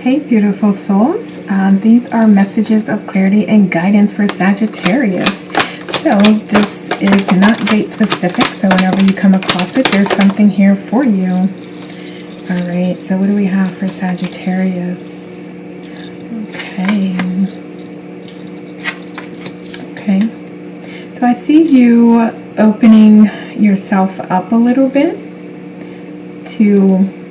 Hey beautiful souls, these are messages of clarity and guidance for Sagittarius. So this is not date specific, so whenever you come across it, there's something here for you. Alright, so what do we have for Sagittarius? Okay, so I see you opening yourself up a little bit to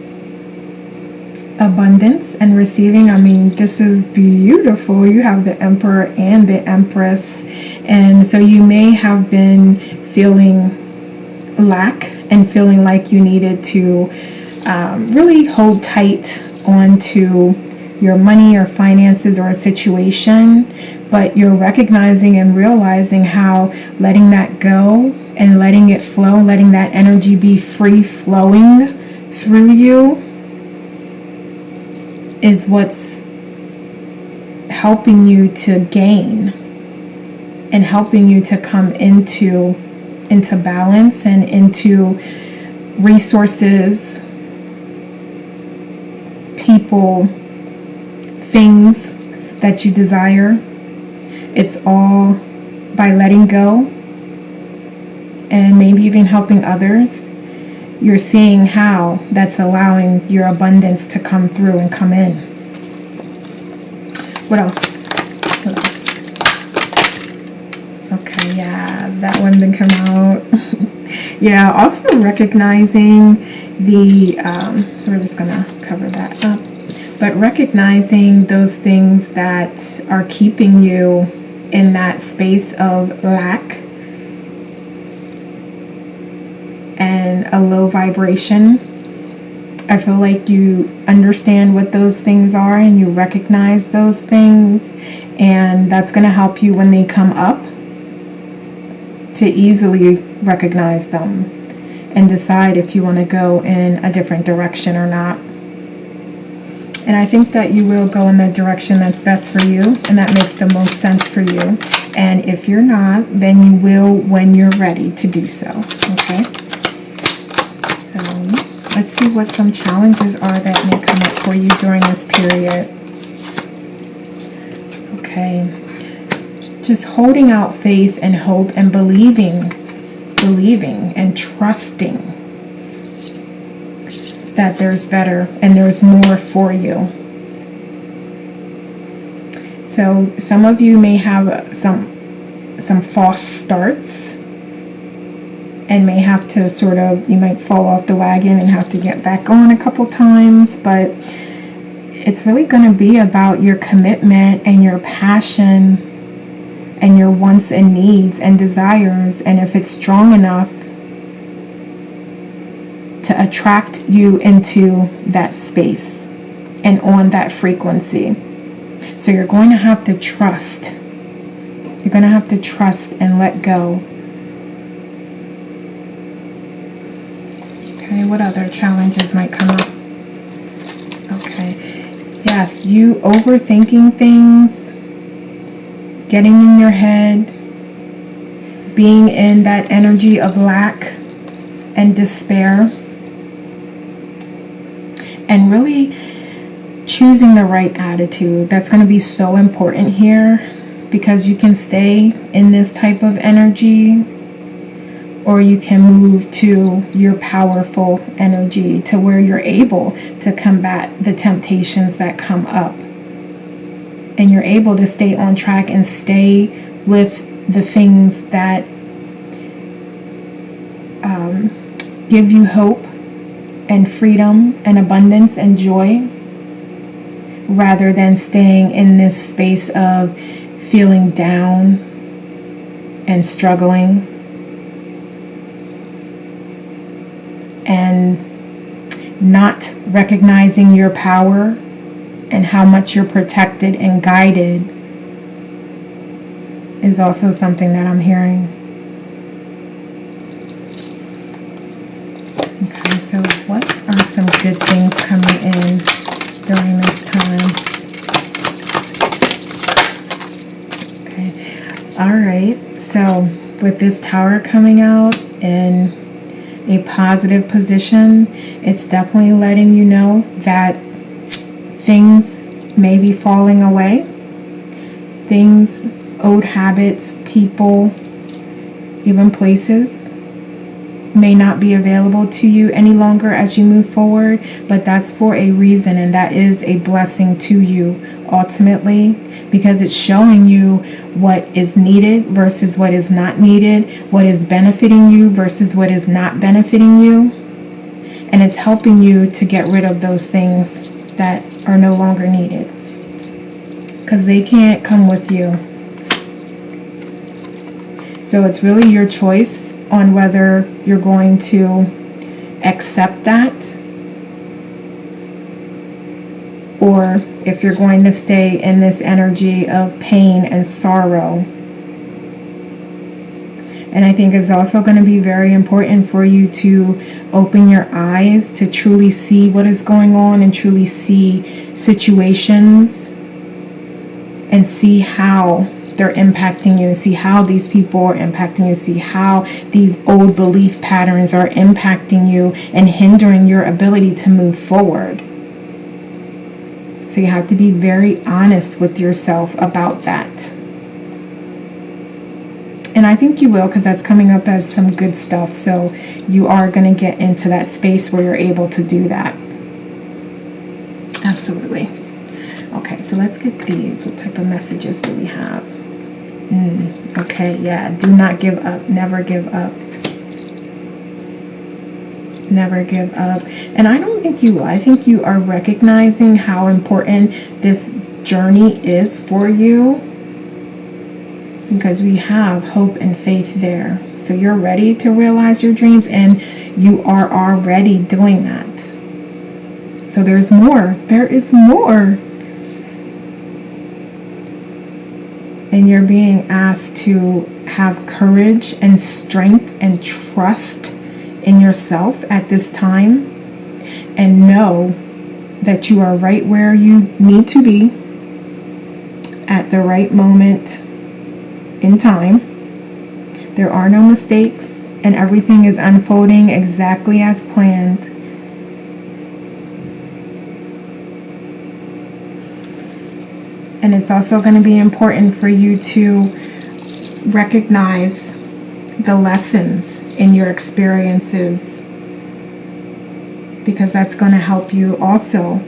abundance and receiving. I mean, this is beautiful. You have the Emperor and the Empress, and so you may have been feeling lack and feeling like you needed to really hold tight onto your money or finances or a situation, but you're recognizing and realizing how letting that go and letting it flow, letting that energy be free flowing through you is what's helping you to gain and helping you to come into balance and into resources, people, things that you desire. It's all by letting go and maybe even helping others. You're seeing how that's allowing your abundance to come through and come in. What else? What else? Okay, yeah, that one didn't come out. Yeah, also recognizing the, so we're just gonna cover that up. But recognizing those things that are keeping you in that space of lack and a low vibration. I feel like you understand what those things are and you recognize those things, and that's going to help you when they come up to easily recognize them and decide if you want to go in a different direction or not. And I think that you will go in the direction that's best for you and that makes the most sense for you. And if you're not, then you will when you're ready to do so. Okay? Let's see what some challenges are that may come up for you during this period. Okay. Just holding out faith and hope and believing and trusting that there's better and there's more for you. So some of you may have some false starts and may have to sort of, you might fall off the wagon and have to get back on a couple times, but it's really going to be about your commitment and your passion and your wants and needs and desires, and if it's strong enough to attract you into that space and on that frequency. So you're going to have to trust. You're going to have to trust and let go. Okay, what other challenges might come up? Okay, yes, you overthinking things, getting in your head, being in that energy of lack and despair, and really choosing the right attitude. That's going to be so important here, because you can stay in this type of energy or you can move to your powerful energy to where you're able to combat the temptations that come up. And you're able to stay on track and stay with the things that give you hope and freedom and abundance and joy, rather than staying in this space of feeling down and struggling and not recognizing your power and how much you're protected and guided is also something that I'm hearing. Okay, so what are some good things coming in during this time? Okay, all right, so with this Tower coming out in a positive position, it's definitely letting you know that things may be falling away. Things, old habits, people, even places may not be available to you any longer as you move forward, but that's for a reason, and that is a blessing to you ultimately, because it's showing you what is needed versus what is not needed, what is benefiting you versus what is not benefiting you, and it's helping you to get rid of those things that are no longer needed, because they can't come with you. So it's really your choice on whether you're going to accept that, or if you're going to stay in this energy of pain and sorrow. And I think it's also going to be very important for you to open your eyes to truly see what is going on and truly see situations and see how they're impacting you, see how these people are impacting you, see how these old belief patterns are impacting you and hindering your ability to move forward. So you have to be very honest with yourself about that. And I think you will, because that's coming up as some good stuff. So you are going to get into that space where you're able to do that. Absolutely. Okay, so let's get these. What type of messages do we have? Okay, yeah. Do not give up. Never give up. Never give up. And I don't think you will. I think you are recognizing how important this journey is for you, because we have hope and faith there. So you're ready to realize your dreams, and you are already doing that. So there's more. There is more. And you're being asked to have courage and strength and trust in yourself at this time, and know that you are right where you need to be at the right moment in time. There are no mistakes, and everything is unfolding exactly as planned. And it's also going to be important for you to recognize the lessons in your experiences, because that's going to help you also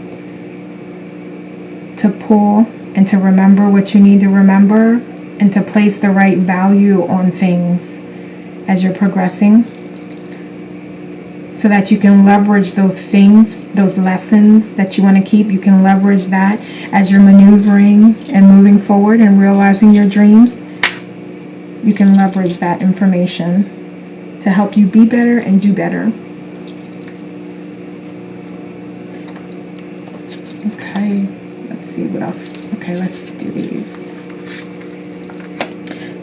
to pull and to remember what you need to remember, and to place the right value on things as you're progressing, so that you can leverage those things, those lessons that you want to keep. You can leverage that as you're maneuvering and moving forward and realizing your dreams. You can leverage that information to help you be better and do better. Okay, let's see what else. Okay, let's do these.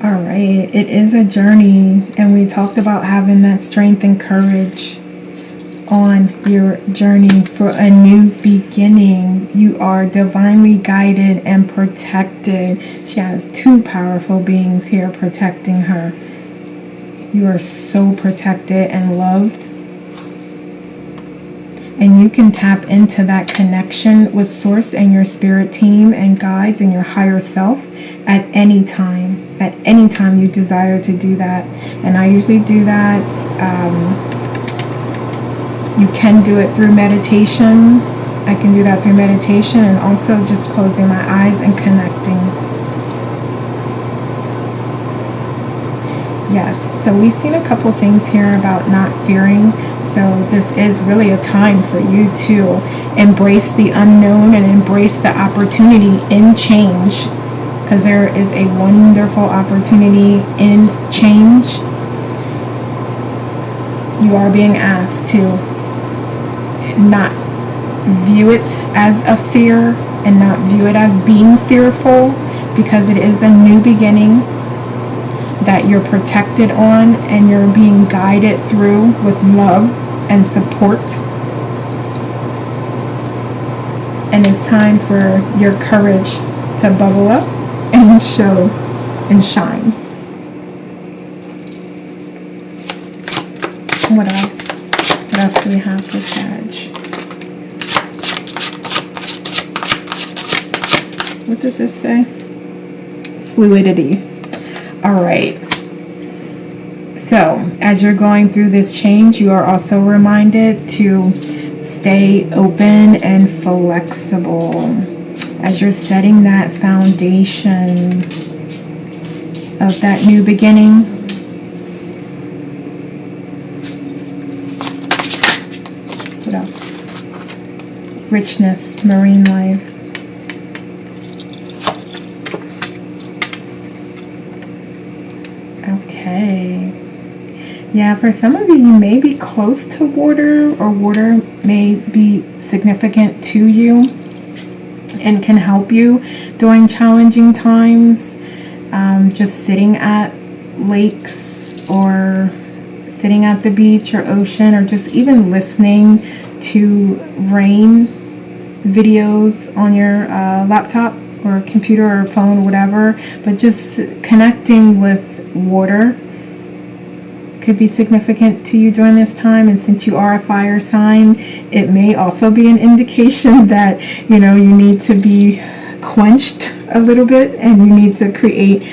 All right, it is a journey, and we talked about having that strength and courage on your journey for a new beginning. You are divinely guided and protected. She has two powerful beings here protecting her. You are so protected and loved. And you can tap into that connection with Source and your spirit team and guides and your higher self at any time. At any time you desire to do that. And I usually do that. You can do it through meditation. I can do that through meditation, and also just closing my eyes and connecting. Yes, so we've seen a couple things here about not fearing. So this is really a time for you to embrace the unknown and embrace the opportunity in change, because there is a wonderful opportunity in change. You are being asked to not view it as a fear and not view it as being fearful, because it is a new beginning that you're protected on and you're being guided through with love and support. And it's time for your courage to bubble up and show and shine. What else? What else do we have for Sag? What does this say? Fluidity. All right. So as you're going through this change, you are also reminded to stay open and flexible as you're setting that foundation of that new beginning. What else? Richness, marine life. Okay. Yeah, for some of you, you may be close to water, or water may be significant to you and can help you during challenging times. Just sitting at lakes or sitting at the beach or ocean, or just even listening to rain videos on your laptop or computer or phone or whatever, but just connecting with water could be significant to you during this time. And since you are a fire sign, it may also be an indication that, you know, you need to be quenched a little bit, and you need to create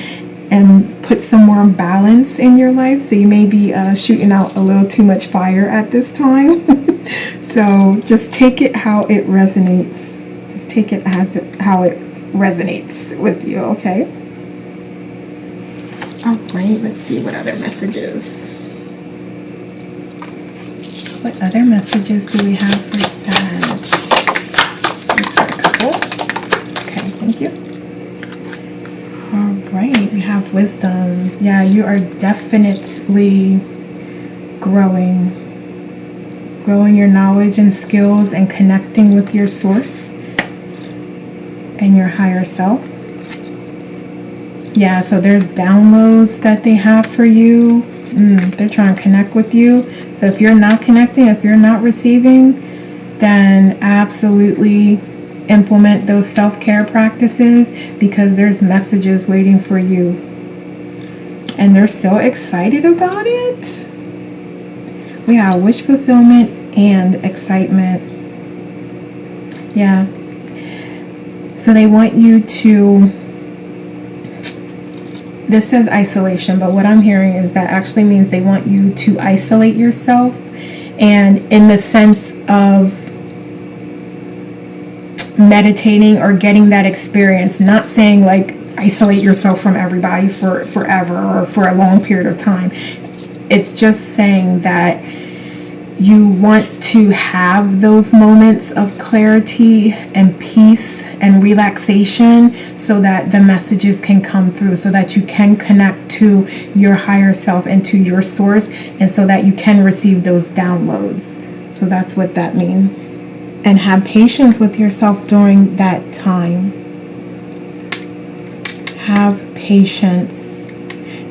and put some more balance in your life. So you may be shooting out a little too much fire at this time. So just take it how it resonates. Just take it as how it resonates with you, okay? All right, let's see what other messages. What other messages do we have for Sag? Let's get a couple. Okay, thank you. All right, we have wisdom. Yeah, you are definitely growing your knowledge and skills and connecting with your source and your higher self. Yeah, so there's downloads that they have for you. They're trying to connect with you. So if you're not connecting, if you're not receiving, then absolutely implement those self-care practices, because there's messages waiting for you. And they're so excited about it. We have wish fulfillment and excitement. Yeah. So they want you to, this says isolation, but what I'm hearing is that actually means they want you to isolate yourself, and in the sense of meditating or getting that experience, not saying like isolate yourself from everybody for forever or for a long period of time. It's just saying that you want to have those moments of clarity and peace and relaxation, so that the messages can come through, so that you can connect to your higher self and to your source, and so that you can receive those downloads. So that's what that means. And have patience with yourself during that time. Have patience.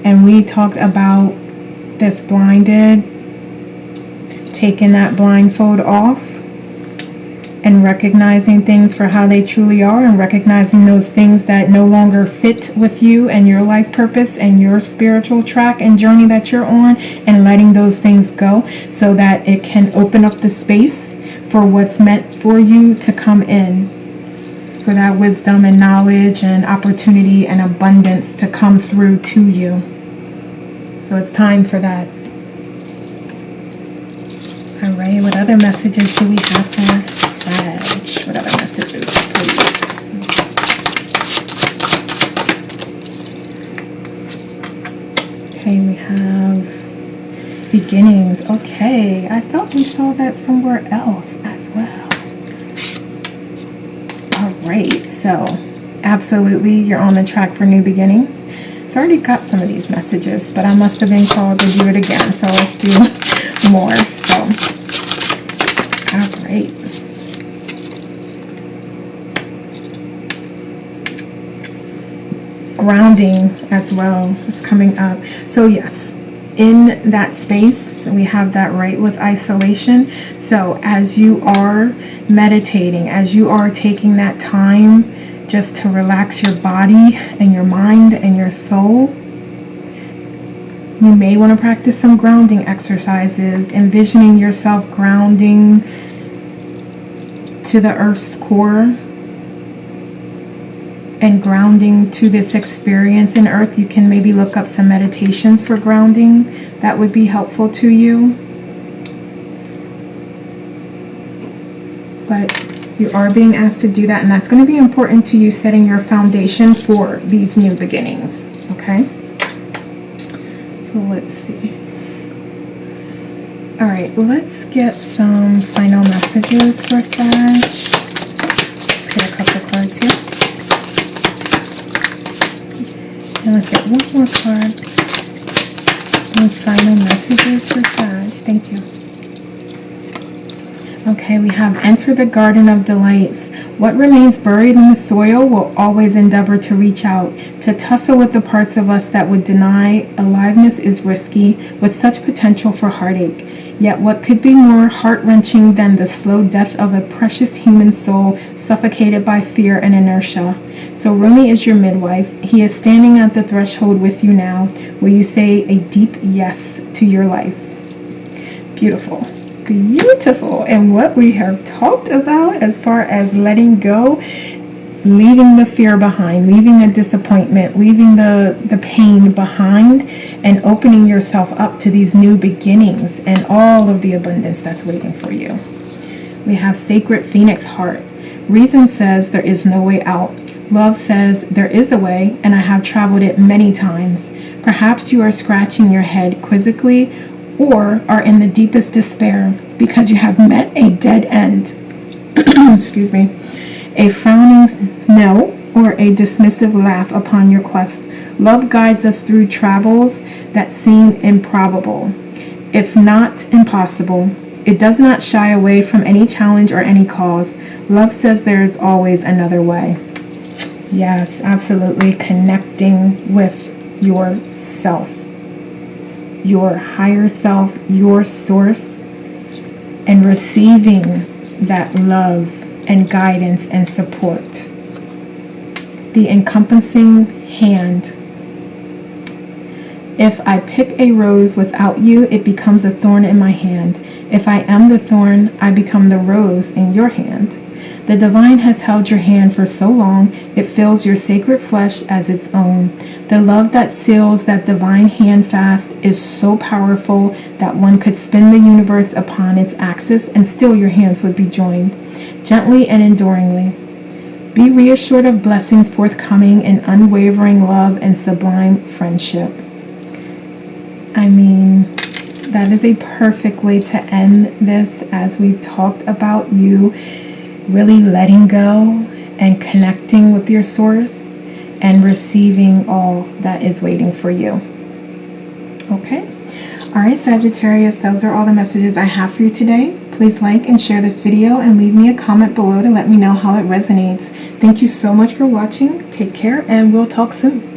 And we talked about this blinded, taking that blindfold off and recognizing things for how they truly are, and recognizing those things that no longer fit with you and your life purpose and your spiritual track and journey that you're on, and letting those things go, so that it can open up the space for what's meant for you to come in, for that wisdom and knowledge and opportunity and abundance to come through to you. So it's time for that. All right, what other messages do we have for Sag? What other messages, please? Okay, we have beginnings. Okay, I thought we saw that somewhere else as well. All right, so absolutely, you're on the track for new beginnings. So I already got some of these messages, but I must have been called to do it again. So let's do more. So, all right. Grounding as well is coming up. So yes, in that space, we have that right with isolation. So as you are meditating, as you are taking that time just to relax your body and your mind and your soul, you may want to practice some grounding exercises, envisioning yourself grounding to the earth's core, and grounding to this experience in Earth, you can maybe look up some meditations for grounding that would be helpful to you. But you are being asked to do that, and that's going to be important to you setting your foundation for these new beginnings. Okay? So let's see. All right, let's get some final messages for Sag. Let's get a couple cards here. And let's get one more card. And final messages for Sag. Thank you. Okay, we have enter the garden of delights. What remains buried in the soil will always endeavor to reach out. To tussle with the parts of us that would deny aliveness is risky, with such potential for heartache. Yet what could be more heart-wrenching than the slow death of a precious human soul suffocated by fear and inertia? So Rumi is your midwife. He is standing at the threshold with you now. Will you say a deep yes to your life? Beautiful. Beautiful. And what we have talked about as far as letting go, leaving the fear behind, leaving the disappointment, leaving the pain behind, and opening yourself up to these new beginnings and all of the abundance that's waiting for you. We have sacred phoenix heart. Reason says there is no way out. Love says there is a way, and I have traveled it many times. Perhaps you are scratching your head quizzically, or are in the deepest despair because you have met a dead end. Excuse me. A frowning no or a dismissive laugh upon your quest. Love guides us through travels that seem improbable, if not impossible. It does not shy away from any challenge or any cause. Love says there is always another way. Yes, absolutely. Connecting with yourself, your higher self, your source, and receiving that love and guidance and support. The encompassing hand. If I pick a rose without you, it becomes a thorn in my hand. If I am the thorn, I become the rose in your hand. The divine has held your hand for so long, it fills your sacred flesh as its own. The love that seals that divine hand fast is so powerful that one could spin the universe upon its axis and still your hands would be joined, gently and enduringly. Be reassured of blessings forthcoming in unwavering love and sublime friendship. I mean, that is a perfect way to end this, as we've talked about you really letting go and connecting with your source and receiving all that is waiting for you. Okay. All right, Sagittarius, those are all the messages I have for you today. Please like and share this video and leave me a comment below to let me know how it resonates. Thank you so much for watching. Take care and we'll talk soon.